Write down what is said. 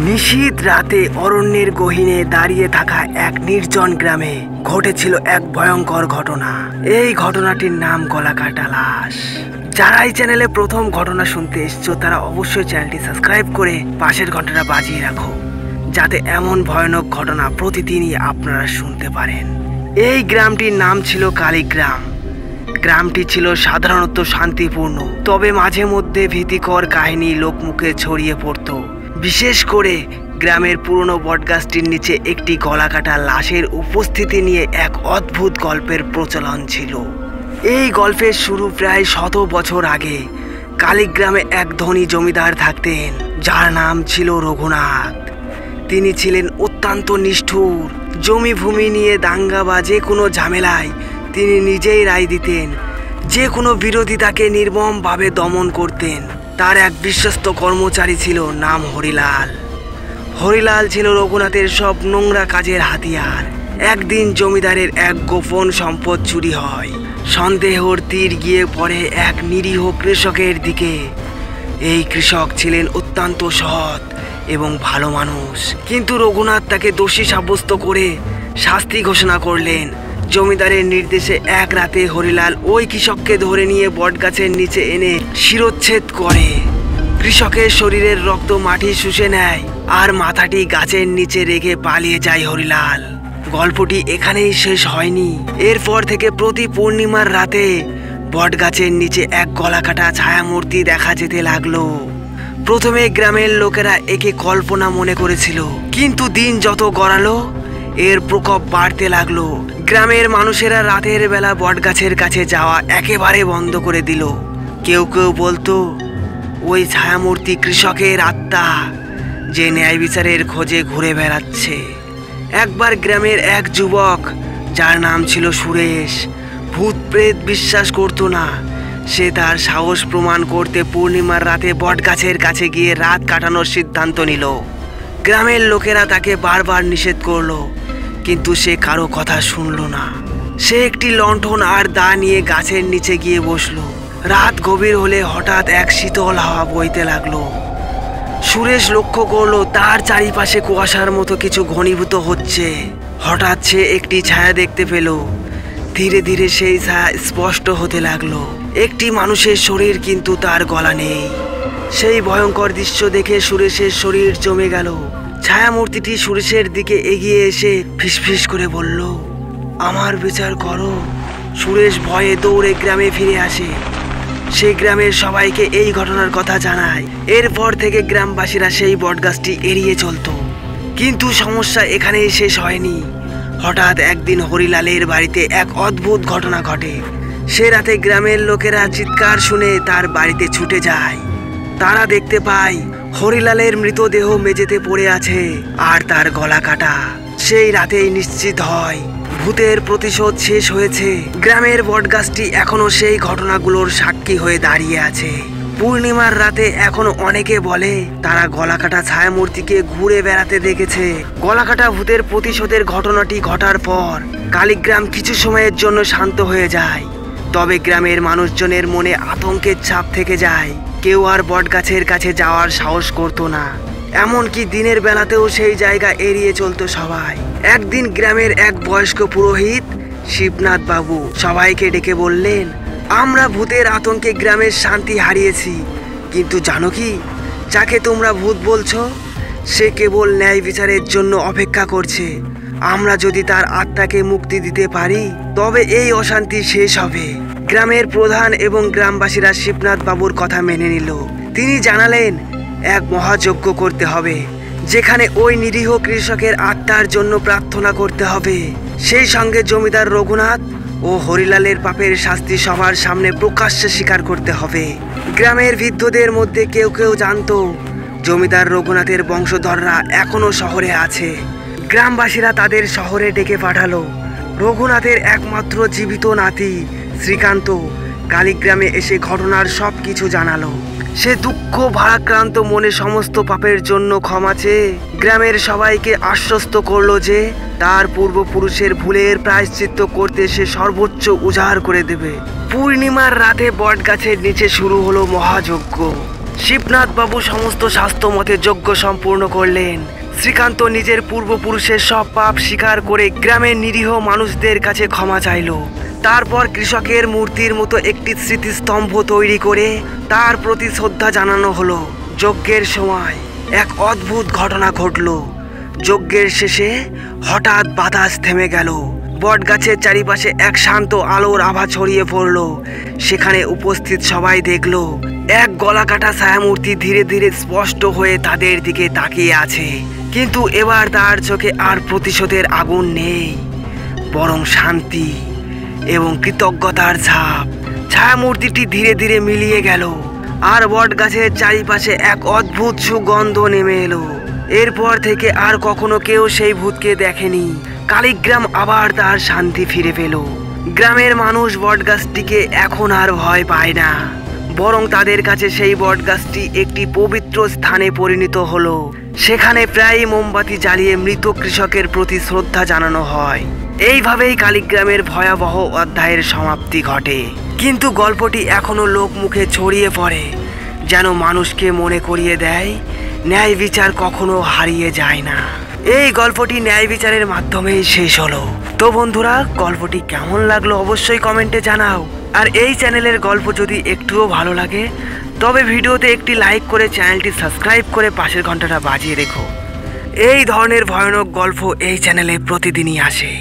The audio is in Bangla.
নিশীথ রাতে অরণ্যের গহীনে দাঁড়িয়ে থাকা এক নির্জন গ্রামে ঘটেছিল এক ভয়ঙ্কর ঘটনা। এই ঘটনাটির নাম গলাকাটা লাশ। যারা এই চ্যানেলে প্রথম ঘটনা শুনতে এসছো তারা অবশ্যই চ্যানেলটি সাবস্ক্রাইব করে পাশের ঘন্টাটা বাজিয়ে রাখো, যাতে এমন ভয়ানক ঘটনা প্রতিদিনই আপনারা শুনতে পারেন। এই গ্রামটির নাম ছিল কালীগ্রাম। গ্রামটি ছিল সাধারণত শান্তিপূর্ণ, তবে মাঝে মধ্যে ভীতিকর কাহিনী লোকমুখে ছড়িয়ে পড়ত। বিশেষ করে গ্রামের পুরনো বটগাছটির নিচে একটি গলাকাটা লাশের উপস্থিতি নিয়ে এক অদ্ভুত গল্পের প্রচলন ছিল। এই গল্পের শুরু প্রায় 100 বছর আগে। কালীগ্রামে এক ধনী জমিদার থাকতেন, যার নাম ছিল রঘুনাথ। তিনি ছিলেন অত্যন্ত নিষ্ঠুর। জমি ভূমি নিয়ে দাঙ্গা বা যে কোনো ঝামেলায় তিনি নিজেই রায় দিতেন। যে কোনো বিরোধিতাকে নির্মমভাবে দমন করতেন। তার এক বিশ্বস্ত কর্মচারী ছিল, নাম হরিলাল। হরিলাল ছিল রঘুনাথের সব নোংরা কাজের হাতিয়ার। একদিন জমিদারের এক গোপন সম্পদ চুরি হয়। সন্দেহর তীর গিয়ে পড়ে এক নিরীহ কৃষকের দিকে। এই কৃষক ছিলেন অত্যন্ত সৎ এবং ভালো মানুষ, কিন্তু রঘুনাথ তাকে দোষী সাব্যস্ত করে শাস্তি ঘোষণা করলেন। জমিদারের নির্দেশে এক রাতে হরিলাল ওই কৃষককে ধরে নিয়ে বটগাছের নিচে এনে শিরচ্ছেদ করে। কৃষকের শরীরের রক্ত মাটি শুষে নেয় আর মাথাটি গাছের নিচে রেখে পালিয়ে যায় হরিলাল। গল্পটি এখানেই শেষ হয়নি। এরপর থেকে প্রতি পূর্ণিমার রাতে বটগাছের নিচে এক গলাকাটা ছায়ামূর্তি দেখা যেতে লাগলো। প্রথমে গ্রামের লোকেরা একে কল্পনা মনে করেছিল, কিন্তু দিন যত গড়ালো এর প্রকোপ বাড়তে লাগলো। গ্রামের মানুষেরা রাতের বেলা বটগাছের কাছে যাওয়া একেবারে বন্ধ করে দিল। কেউ কেউ বলতো ওই ছায়ামূর্তি কৃষকের আত্মা, যে ন্যায় বিচারের খোঁজে ঘুরে বেড়াচ্ছে। একবার গ্রামের এক যুবক, যার নাম ছিল সুরেশ, ভূত প্রেত বিশ্বাস করতো না। সে তার সাহস প্রমাণ করতে পূর্ণিমার রাতে বটগাছের কাছে গিয়ে রাত কাটানোর সিদ্ধান্ত নিল। গ্রামের লোকেরা তাকে বারবার নিষেধ করলো, কিন্তু সে কারো কথা শুনল না। সে একটি লণ্ঠন আর দা নিয়ে গাছের নিচে গিয়ে বসলো। রাত গভীর হলে হঠাৎ এক শীতল হাওয়া বইতে লাগলো। সুরেশ লক্ষ্য করলো তার চারিপাশে কুয়াশার মতো কিছু ঘনীভূত হচ্ছে। হঠাৎ সে একটি ছায়া দেখতে পেল। ধীরে ধীরে সেই ছায়া স্পষ্ট হতে লাগলো। একটি মানুষের শরীর, কিন্তু তার গলা নেই। সেই ভয়ঙ্কর দৃশ্য দেখে সুরেশের শরীর জমে গেল। ছায়ামূর্তিটি সুরেশের দিকে এগিয়ে এসে ফিসফিস করে বলল, আমার বিচার করো। সুরেশ ভয়ে দৌড়ে গ্রামে ফিরে আসে। সে গ্রামের সবাইকে এই ঘটনার কথা জানায়। এরপর থেকে গ্রামবাসীরা সেই বটগাছটি এড়িয়ে চলত। কিন্তু সমস্যা এখানেই শেষ হয়নি। হঠাৎ একদিন হরিলালের বাড়িতে এক অদ্ভুত ঘটনা ঘটে। সে রাতে গ্রামের লোকেরা চিৎকার শুনে তার বাড়িতে ছুটে যায়। তারা দেখতে পায় হরিলালের মৃতদেহ মেঝেতে পড়ে আছে আর তার গলা কাটা। সেই রাতেই নিশ্চিত হয় ভূতের প্রতিশোধ শেষ হয়েছে। গ্রামের বটগাছটি এখনো সেই ঘটনাগুলোর সাক্ষী হয়ে দাঁড়িয়ে আছে। পূর্ণিমার রাতে এখনো অনেকে বলে তারা গলাকাটা ছায়ামূর্তিকে ঘুরে বেড়াতে দেখেছে। গলাকাটা ভূতের প্রতিশোধের ঘটনাটি ঘটার পর কালীগ্রাম কিছু সময়ের জন্য শান্ত হয়ে যায়। তবে গ্রামের মানুষজনের মনে আতঙ্কের ছাপ থেকে যায়। কেউ আর বটগাছের কাছে যাওয়ার সাহস করতো না। এমনকি দিনের বেলাতেও সেই জায়গা এড়িয়ে চলতো সবাই। একদিন গ্রামের এক বয়স্ক পুরোহিত শিবনাথ বাবু সবাইকে ডেকে বললেন, আমরা ভূতের আতঙ্কে গ্রামের শান্তি হারিয়েছি। কিন্তু জানো কি, যাকে তোমরা ভূত বলছো সে কেবল ন্যায় বিচারের জন্য অপেক্ষা করছে। আমরা যদি তার আত্মাকে মুক্তি দিতে পারি তবে এই অশান্তি শেষ হবে। গ্রামের প্রধান এবং গ্রামবাসীরা শিবনাথ বাবুর কথা মেনে নিল। তিনি জানালেন এক মহাযজ্ঞ করতে হবে, যেখানে ওই নিরীহ কৃষকের আত্মার জন্য প্রার্থনা করতে হবে। সেই সঙ্গে জমিদার রঘুনাথ ও হরিলালের পাপের শাস্তি সবার সামনে প্রকাশ্যে স্বীকার করতে হবে। গ্রামের বৃদ্ধদের মধ্যে কেউ কেউ জানতো জমিদার রঘুনাথের বংশধররা এখনো শহরে আছে। গ্রামবাসীরা তাদের শহরে ডেকে পাঠালো। রঘুনাথের একমাত্র জীবিত নাতি শ্রীকান্ত কালীগ্রামে এসে ঘটনার সব কিছু জানালো। সে দুঃখ ভারাক্রান্ত মনে সমস্ত পাপের জন্য ক্ষমা চেয়ে গ্রামের সবাইকে আশ্বস্ত করলো যে তার পূর্বপুরুষের ভুলের প্রায়শ্চিত্ত করতে সে সর্বোচ্চ উজাড় করে দেবে। পূর্ণিমার রাতে বটগাছের নিচে শুরু হলো মহাযজ্ঞ। শিবনাথ বাবু সমস্ত শাস্ত্র মতে যজ্ঞ সম্পূর্ণ করলেন। শ্রীকান্ত নিজের পূর্বপুরুষের সব পাপ স্বীকার করে গ্রামের নিরীহ মানুষদের কাছে ক্ষমা চাইল। তারপর কৃষকের মূর্তির মতো একটি স্মৃতিস্তম্ভ তৈরি করে তার প্রতি শ্রদ্ধা জানানো হলো। যজ্ঞের সময় এক অদ্ভুত ঘটনা ঘটল। যজ্ঞের শেষে হঠাৎ বাতাস থেমে গেল। বটগাছের চারিপাশে এক শান্ত আলোর আভা ছড়িয়ে পড়ল। সেখানে উপস্থিত সবাই দেখল এক গলাকাটা ছায়ামূর্তি ধীরে ধীরে স্পষ্ট হয়ে তাদের দিকে তাকিয়ে আছে। কিন্তু এবার তার চোখে আর প্রতিশোধের আগুন নেই, বরং শান্তি এবং কৃতজ্ঞতার ছাপ। ছায়ামূর্তিটি ধীরে ধীরে মিলিয়ে গেল আর বটগাছের চারিপাশে এক অদ্ভুত সুগন্ধ নেমে এলো। এরপর থেকে আর কখনো কেউ সেই ভূতকে দেখেনি। কালীগ্রাম আবার তার শান্তি ফিরে পেল। গ্রামের মানুষ বটগাছটিকে এখন আর ভয় পায় না, বরং তাদের কাছে সেই বটগাছটি একটি পবিত্র স্থানে পরিণত হলো। সেখানে প্রায়ই মোমবাতি জ্বালিয়ে মৃত কৃষকের প্রতি শ্রদ্ধা জানানো হয়। এইভাবেই কালীগ্রামের ভয়াবহ অধ্যায়ের সমাপ্তি ঘটে। কিন্তু গল্পটি এখনো লোকমুখে ছড়িয়ে পড়ে, যেন মানুষকে মনে করিয়ে দেয় ন্যায় বিচার কখনো হারিয়ে যায় না। এই গল্পটি ন্যায় বিচারের মাধ্যমেই শেষ হলো। তো বন্ধুরা, গল্পটি কেমন লাগলো অবশ্যই কমেন্টে জানাও। আর এই চ্যানেলের গল্প যদি একটুও ভালো লাগে তবে ভিডিওতে একটি লাইক করে চ্যানেলটি সাবস্ক্রাইব করে পাশের ঘন্টাটা বাজিয়ে রেখো। এই ধরনের ভয়ানক গল্প এই চ্যানেলে প্রতিদিনই আসে।